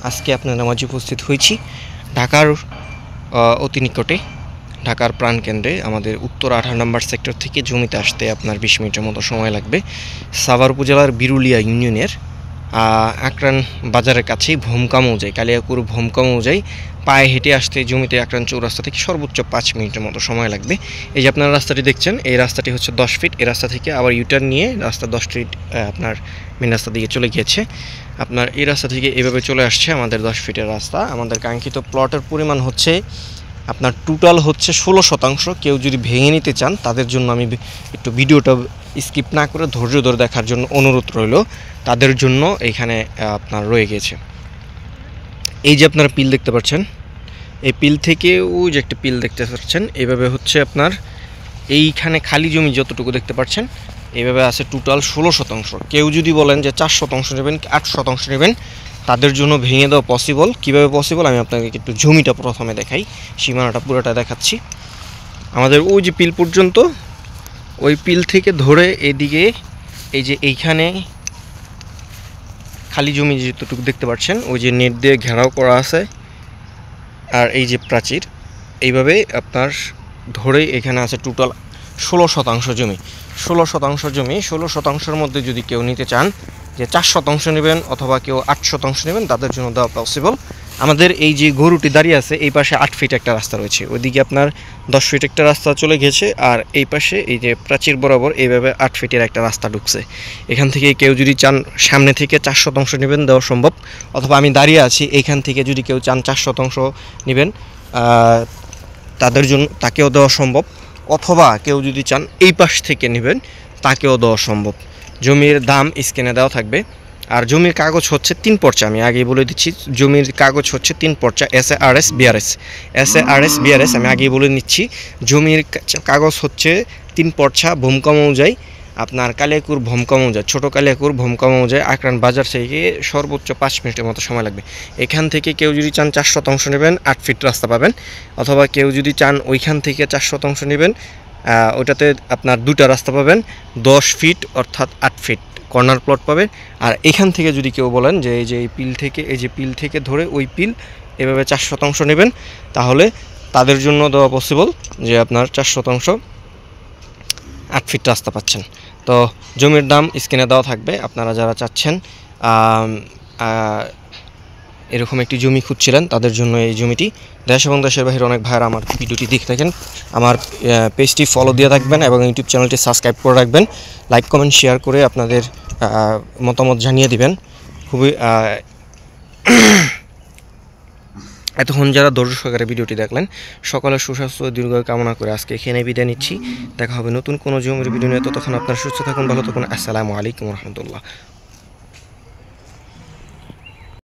আজকে আপনাদের মাঝে উপস্থিত হয়েছি ঢাকার অতি নিকটে, ঢাকার প্রাণকেন্দ্রে আমাদের উত্তর 18 নম্বর সেক্টর থেকে জমিতে আসতে আপনার 20 মিনিটের মতো সময় লাগবে। সাভার উপজেলার বিরুলিয়া ইউনিয়নের আকরান বাজারের কাছেই ভোমকা মৌজায়, কালিয়াকুর ভোমকা মৌজায় পায়ে হেঁটে আসতে জমিতে আকরান চৌরাস্তা থেকে সর্বোচ্চ 5 মিনিটের মতো সময় লাগবে। এই যে আপনারা রাস্তাটি দেখছেন, এই রাস্তাটি হচ্ছে 10 ফিট। এই রাস্তা থেকে আবার ইউটার্ন নিয়ে রাস্তা 10 ফিট আপনার মেন রাস্তা দিকে চলে গিয়েছে। আপনার এই রাস্তা থেকে এভাবে চলে আসছে আমাদের 10 ফিটের রাস্তা। আমাদের কাঙ্ক্ষিত প্লটের পরিমাণ হচ্ছে আপনার টোটাল হচ্ছে 16%। কেউ যদি ভেঙে নিতে চান তাদের জন্য আমি একটু ভিডিওটা স্কিপ না করে ধৈর্য ধরে দেখার জন্য অনুরোধ রইল, তাদের জন্য এইখানে আপনার রয়ে গেছে। এই যে আপনারা পিল দেখতে পাচ্ছেন, এই পিল থেকে ওই যে একটা পিল দেখতে পাচ্ছেন, এইভাবে হচ্ছে আপনার এইখানে খালি জমি যতটুকু দেখতে পাচ্ছেন এইভাবে আছে টোটাল 16%। কেউ যদি বলেন যে 4% নেবেন, 8% নেবেন, তাদের জন্য ভেঙে দেওয়া পসিবল। কীভাবে পসিবল আমি আপনাকে একটু জমিটা প্রথমে দেখাই, সীমানাটা পুরোটা দেখাচ্ছি। আমাদের ওই যে পিল পর্যন্ত, ওই পিল থেকে ধরে এদিকে এই যে এইখানে খালি জমি যতটুকু দেখতে পাচ্ছেন ওই যে নেট দিয়ে ঘেরাও করা আছে, আর এই যে প্রাচীর, এইভাবে আপনার ধরে এখানে আছে টোটাল 16% জমি। 16% জমি, 16%-এর মধ্যে যদি কেউ নিতে চান যে 4% নেবেন অথবা কেউ 8% নেবেন, তাদের জন্য দেওয়া পসিবল। আমাদের এই যে গরুটি দাঁড়িয়ে আছে এই পাশে 8 ফিট একটা রাস্তা রয়েছে, ওইদিকে আপনার 10 ফিট একটা রাস্তা চলে গেছে, আর এই পাশে এই যে প্রাচীর বরাবর এইভাবে 8 ফিটের একটা রাস্তা ঢুকছে। এখান থেকে কেউ যদি চান সামনে থেকে 4% নেবেন, দেওয়া সম্ভব। অথবা আমি দাঁড়িয়ে আছি, এইখান থেকে যদি কেউ চান 4% নেবেন, তাদের জন্য তাকেও দেওয়া সম্ভব। অথবা কেউ যদি চান এই পাশ থেকে নেবেন, তাকেও দেওয়া সম্ভব। জমির দাম স্ক্রিনে দেওয়া থাকবে। আর জমির কাগজ হচ্ছে 3 পর্চা, আমি আগেই বলে দিচ্ছি। জমির কাগজ হচ্ছে 3 পর্চা, SARS BRS। SARS BRS আমি আগেই বলে নিচ্ছি। জমির কাগজ হচ্ছে 3 পর্চা, ভোমকা মৌজায় আপনার কালিয়াকুর ভোমকা মৌজা, ছোটো কালিয়াকুর ভোমকা মৌজায় আকরান বাজার থেকে সর্বোচ্চ 5 মিনিটের মতো সময় লাগবে। এখান থেকে কেউ যদি চান 4% নেবেন, 8 ফিট রাস্তা পাবেন। অথবা কেউ যদি চান ওইখান থেকে 4% নেবেন, ওইটাতে আপনার 2টা রাস্তা পাবেন, 10 ফিট অর্থাৎ 8 ফিট কর্নার প্লট পাবে। আর এখান থেকে যদি কেউ বলেন যে এই যে এই পিল থেকে, এই যে পিল থেকে ধরে ওই পিল এভাবে 4% নেবেন, তাহলে তাদের জন্য দেওয়া পসিবল যে আপনার 4% 8 ফিট রাস্তা পাচ্ছেন। তো জমির দাম স্ক্রিনে দেওয়া থাকবে। আপনারা যারা চাচ্ছেন এরকম একটি জমি খুঁজছিলেন, তাদের জন্য এই জমিটি। দেশ এবং দেশের বাইরে অনেক ভাইরা আমার ভিডিওটি দেখে থাকেন, আমার পেজটি ফলো দিয়ে থাকবেন এবং ইউটিউব চ্যানেলটি সাবস্ক্রাইব করে রাখবেন। লাইক কমেন্ট শেয়ার করে আপনাদের মতামত জানিয়ে দিবেন। খুবই এতক্ষণ যারা ধৈর্য সহকারে ভিডিওটি দেখলেন, সকলের সুস্বাস্থ্য ও দীর্ঘায়ু কামনা করে আজকে এখানে বিদায় নিচ্ছি। দেখা হবে নতুন কোনো জমির ভিডিও নিয়ে। ততক্ষণ আপনারা সুস্থ থাকুন, ভালো থাকুন। আসসালামু আলাইকুম রহমতুল্লাহ।